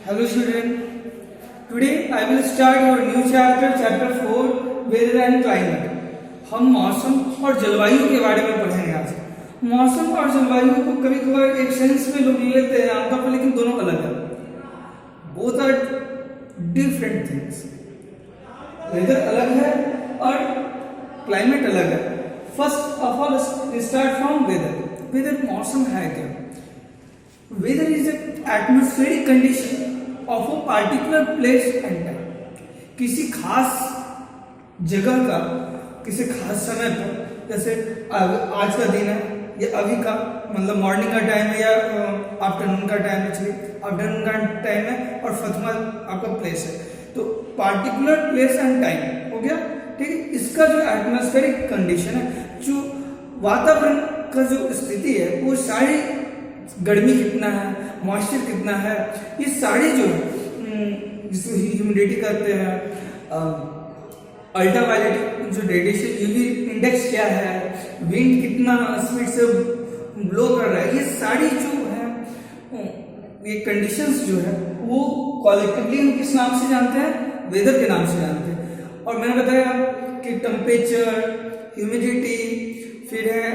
Hello student, today I will start your new chapter, chapter 4, weather and climate. हम मौसम और जलवायु के बारे में पढ़ेंगे आज। मौसम और जलवायु को कभी कभार एक सेंस में लोग लेते हैं आमतौर पर, लेकिन दोनों अलग है। Both are different things. Weather अलग है और क्लाइमेट अलग है। First of all start from weather. Weather मौसम है क्या? Weather is atmospheric condition of a particular place and time. किसी खास जगह का किसी खास समय पर, जैसे आज का दिन है या अभी का, मतलब मॉर्निंग का टाइम है या आफ्टरनून का टाइम है, आफ्टरनून का टाइम है और फतमा आपका प्लेस है, तो पार्टिकुलर प्लेस एंड टाइम हो गया। ठीक है, इसका जो एटमॉस्फेरिक कंडीशन है, जो वातावरण का जो स्थिति है, वो सारी गर्मी कितना है, मॉइस्चर कितना है, ये सारी जो जिसको ह्यूमिडिटी करते हैं, अल्ट्रावायलेट जो रेडिएशन, यूवी इंडेक्स क्या है, विंड कितना स्पीड से ब्लो कर रहा है, ये सारी जो है ये कंडीशंस जो है वो कॉलेक्टिवली हम किस नाम से जानते हैं? वेदर के नाम से जानते हैं। और मैंने बताया कि टेम्परेचर, ह्यूमिडिटी, फिर है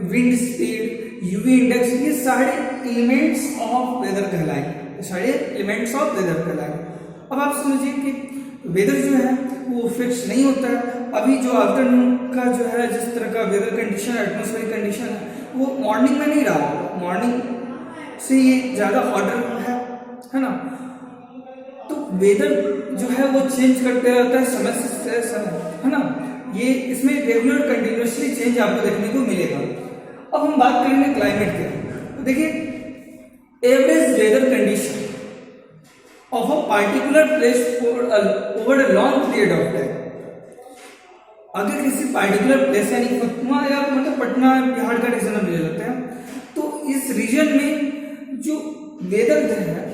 विंड स्पीड, यूवी इंडेक्स, ये सारे एलिमेंट्स ऑफ वेदर कहलाएंगे, सारे एलिमेंट्स ऑफ वेदर कहलाएंगे। अब आप समझिए कि वेदर जो है वो फिक्स नहीं होता है। अभी जो आफ्टरनून का जो है, जिस तरह का वेदर कंडीशन, एटमॉस्फेरिक कंडीशन है, वो मॉर्निंग में नहीं रहा, मॉर्निंग से ये ज़्यादा हॉटर है ना। तो वेदर जो है वो चेंज करते रहता है समय से समय, है ना। ये इसमें रेगुलर कंटिन्यूसली चेंज आपको देखने को मिलेगा। अब हम बात करेंगे क्लाइमेट के। तो देखिए, average weather condition of a particular place over a long period of time. अगर किसी पार्टिकुलर प्लेस यानी फतमा या मतलब पटना बिहार का रीजन हम ले लेते हैं, तो इस रीजन में जो वेदर है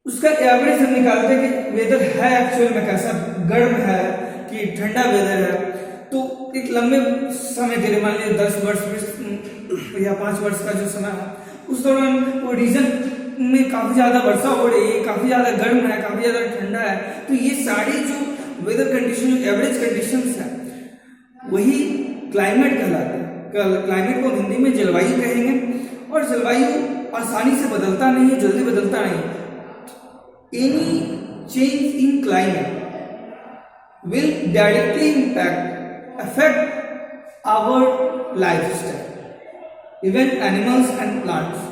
उसका एवरेज हम निकालते हैं कि वेदर है एक्चुअल में कैसा, गर्म है कि ठंडा वेदर है। तो एक लंबे समय के लिए, मान लीजिए 10 वर्ष या 5 वर्ष का जो समय है, उस दौरान वो रीजन में काफी ज्यादा वर्षा हो रही है, काफी ज्यादा गर्म है, काफी ज्यादा ठंडा है, तो ये सारी जो वेदर कंडीशन, जो एवरेज कंडीशंस है, वही क्लाइमेट कहलाते हैं। क्लाइमेट को हिंदी में जलवायु कहेंगे। और जलवायु आसानी से बदलता नहीं है, जल्दी बदलता नहीं। Any change in climate will directly affect our lifestyle, even animals and plants।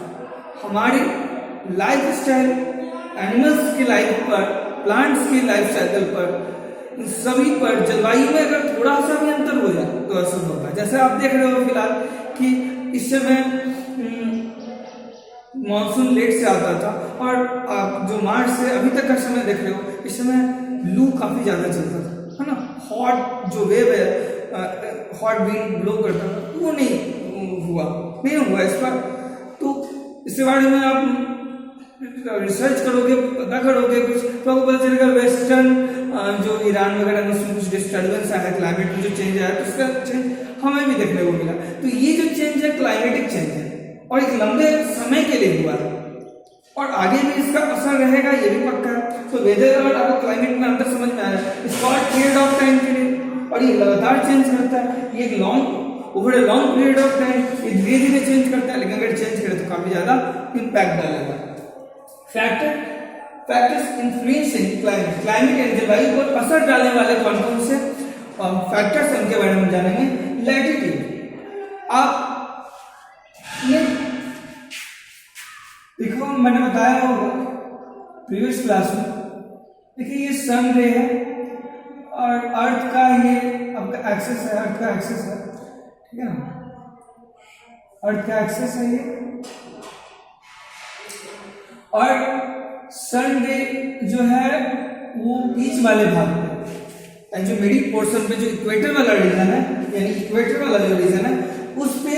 हमारे लाइफस्टाइल, एनिमल्स की लाइफ पर, प्लांट्स की लाइफ साइकिल पर, सभी पर जलवायु में अगर थोड़ा सा भी अंतर हो जाए तो असर होगा। जैसे आप देख रहे हो फिलहाल कि इस समय मानसून लेट से आता था, और आप जो मार्च से अभी तक का समय देख रहे हो, इस समय लू काफी ज्यादा चलता था, है ना। हॉट जो वेव है, हॉट विंड ब्लो करता था, वो नहीं हुआ इस पर। तो इसके बारे में आप रिसर्च करोगे, पता करोगे कुछ, तो आपको पता चलेगा वेस्टर्न जो ईरान वगैरह में उसमें कुछ डिस्टर्बेंस आया, क्लाइमेट में जो चेंज आया, तो उसका चेंज हमें भी देखने को मिला। तो ये जो चेंज है क्लाइमेटिक चेंज है, और एक लंबे समय के लिए हुआ है, और आगे भी इसका असर रहेगा, ये भी पक्का है। तो वेदर और आपको क्लाइमेट में अंतर समझ में आ रहा है। शॉर्ट पीरियड ऑफ टाइम के लिए, और ये लगातार चेंज करता है, ये एक over a long period of time ये धीरे धीरे चेंज करता है, लेकिन अगर चेंज करे तो काफी ज्यादा इंपैक्ट डालेगा। फैक्टर्स इन्फ्लुएंसिंग क्लाइमेट एंड जलवायु पर असर डालने वाले कौन कौन से फैक्टर्स, उनके बारे में जानेंगे। लैटिट्यूड, आप ये देखो, मैंने बताया होगा प्रीवियस क्लास में। देखिए, ये सन रे है और अर्थ का ये आपका एक्सेस है, अर्थ का एक्सेस है, ठीक है ना, अर्थ का एक्सेस है ये। और सन रे जो है वो बीच वाले भाग पे, जो मिडिल पोर्शन पे, जो इक्वेटर वाला रीजन है, यानी इक्वेटर वाला जो रीजन है, उस पे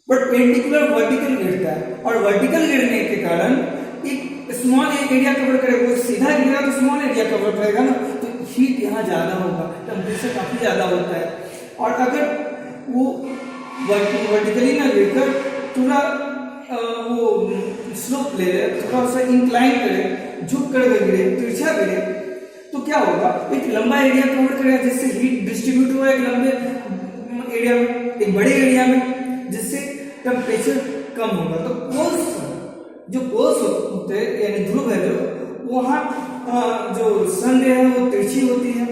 परपेंडिकुलर वर्टिकल गिरता है, और वर्टिकल गिरने के कारण एक स्मॉल एरिया कवर करेगा। वो सीधा गिरा तो स्मॉल एरिया कवर करेगा ना, तो हीट यहाँ ज्यादा होगा, टेम्परेचर काफी ज्यादा होता है। और अगर वो वर्टिकली ना गिरकर थोड़ा वो स्लोप ले रहे, थोड़ा सा इंक्लाइन करे, झुक कर गिरे, तिरछा गिरे, तो क्या होगा, एक लंबा एरिया कवर करेगा जिससे हीट डिस्ट्रीब्यूट हुआ एक लंबे एरिया में, एक बड़े एरिया में, जिससे टेम्परेचर कम होगा। तो पोल्स, जो पोल्स होते हैं यानी ध्रुव है जो, वहाँ जो सन है वो तिरछी होती है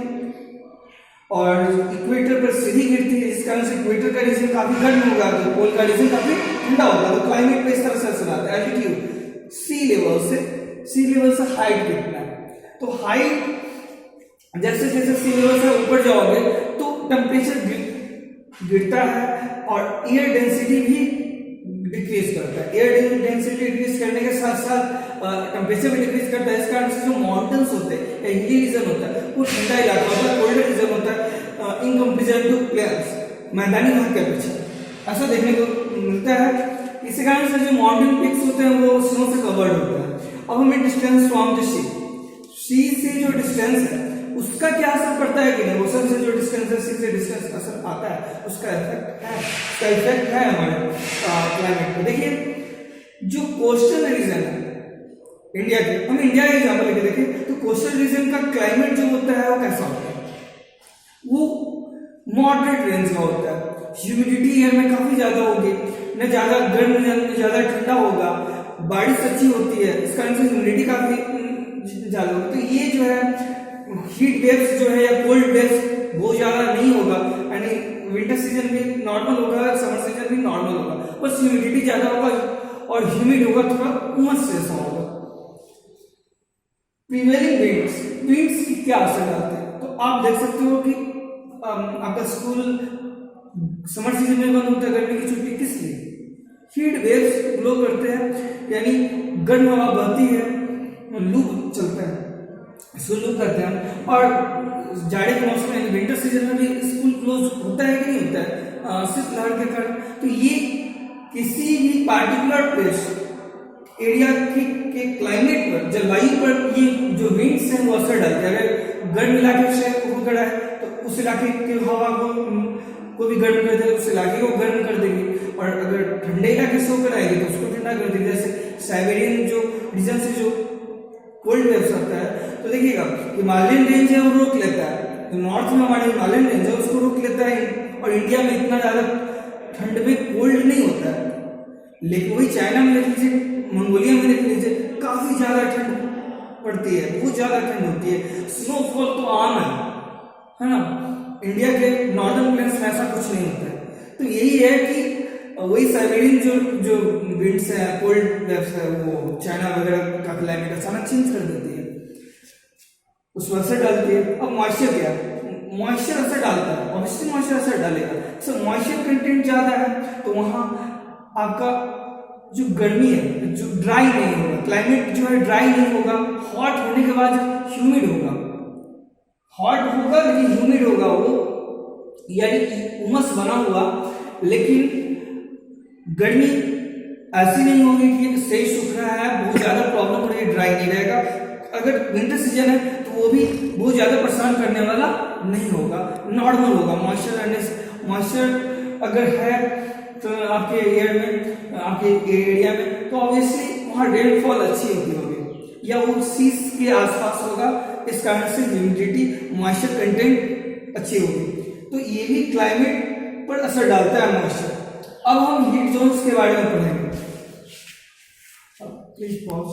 और इक्वेटर पर सीधी गिरती है, जिस कारण से इक्वेटर का रीजन काफी गर्म होगा, तो पोल का रीजन काफी ठंडा होगा। तो क्लाइमेट पे इस तरह से असर आता है। एल्टीट्यूड, सी लेवल से हाइट कितना है, तो हाइट जैसे जैसे सी लेवल से ऊपर जाओगे तो टेम्परेचर गिरता है और एयर डेंसिटी भी डिक्रीज करता है। एयर डेंसिटी डिक्रीज करने के साथ साथ टेम्परेचर भी डिक्रीज करता है। इस कारण से जो माउंटेन्स होते हैं या हिली रीजन होता है वो ठंडा इलाका होता है, कोल्ड रीजन होता है, इन कंपेरिजन टू प्लेन्स, मैदानी भाग के अपेक्षा ऐसा देखने को मिलता है। इसी कारण से जो माउंटेन पीक्स होते हैं वो स्नो से कवर्ड होता है। अब हमें डिस्टेंस फ्रॉम द सी से जो डिस्टेंस है उसका क्या असर पड़ता है कि नहीं, ओशन से जो डिस्टेंस है, सी से डिस्टेंस असर आता है, उसका इफेक्ट है हमारे क्लाइमेट पे। देखिए जो कोस्टल रीजन है इंडिया के, हम इंडिया का एग्जांपल लेके देखें तो कोस्टल रीजन का क्लाइमेट जो होता है वो कैसा होता है, वो मॉडरेट रेंज का होता है। ह्यूमिडिटी एयर में काफी ज्यादा होगी, न ज्यादा गर्म न ज्यादा ठंडा होगा, बारिश अच्छी होती है, इस कारण से ह्यूमिडिटी काफी ज्यादा होगी। तो ये जो है हीट वेव्स जो है या कोल्ड वेव्स बहुत ज्यादा नहीं होगा, यानी विंटर सीजन भी नॉर्मल होगा, समर सीजन भी नॉर्मल होगा, बस ह्यूमिडिटी ज्यादा होगा और ह्यूमिड होगा, थोड़ा उमस जैसा होगा। प्रीवेलिंग विंड्स की क्या असर डालते हैं, तो आप देख सकते हो कि आपका स्कूल समर सीजन में बंद होता है, गर्मी की छुट्टी किस लिए, हीट वेव्स ब्लो करते हैं, यानी गर्म हवा बहती है, लू चलता है, लू करते हैं। और जाड़े के मौसम में विंटर सीजन में भी स्कूल क्लोज होता है कि नहीं होता है, सिर्फ लहर के कारण। तो ये किसी भी पार्टिकुलर प्लेस एरिया के क्लाइमेट पर, जलवायु पर ये जो विंड्स हैं वो असर डालते हैं। अगर गर्म इलाके से वो खड़ा है तो उस इलाके की हवा को भी गर्म कर देगी, उस इलाके को गर्म कर देगी, और अगर ठंडे इलाके से होकर आएगी तो उसको ठंडा कर देगी। जैसे साइबेरियन जो रीजन से जो कोल्ड वेव्स आता है, तो देखिएगा हिमालयन रेंज है वो रोक लेता है, तो नॉर्थ में हमारे हिमालयन रेंज है उसको रोक लेता है, और इंडिया में इतना ज्यादा ठंड में कोल्ड नहीं होता है। लेकिन वही चाइना में देख लीजिए, मंगोलिया में देख लीजिए, काफी ज्यादा ठंड पड़ती है, बहुत ज्यादा ठंड होती है, स्नोफॉल तो आम है ना। इंडिया के नॉर्दर्न प्लेन्स में ऐसा कुछ नहीं होता है। तो यही है कि वही साइबेरियन जो विंड्स है, कोल्ड वेव्स है, वो चाइना वगैरह का क्लाइमेट अचानक चेंज कर देती है, उस पर असर डालती है। अब मॉइस्चर क्या है, मॉइस्चर असर डालता है, ऑब्वियसली मॉइस्चर असर डालेगा। सो मॉइस्चर कंटेंट ज्यादा है तो वहां आपका जो गर्मी है जो ड्राई नहीं होगा, क्लाइमेट जो है ड्राई नहीं होगा, हॉट होने के बाद ह्यूमिड होगा, हॉट होगा लेकिन ह्यूमिड होगा वो, यानी उमस बना हुआ, लेकिन गर्मी ऐसी नहीं होगी कि सही सूख रहा है, बहुत ज्यादा प्रॉब्लम हो रही है, ड्राई नहीं रहेगा। अगर विंटर सीजन है तो वो भी बहुत ज्यादा परेशान करने वाला नहीं होगा, नॉर्मल होगा। मॉइस्चर अगर है तो आपके एयर में, आपके एरिया में, तो ऑब्वियसली वहाँ रेनफॉल अच्छी होगी या वो सीज के आसपास होगा, इस कारण से ह्यूमिडिटी, मॉइस्चर कंटेंट अच्छी होगी। तो ये भी क्लाइमेट पर असर डालता है मॉइस्चर। अब हम हीट जोन्स के बारे में पढ़ेंगे। Please pause.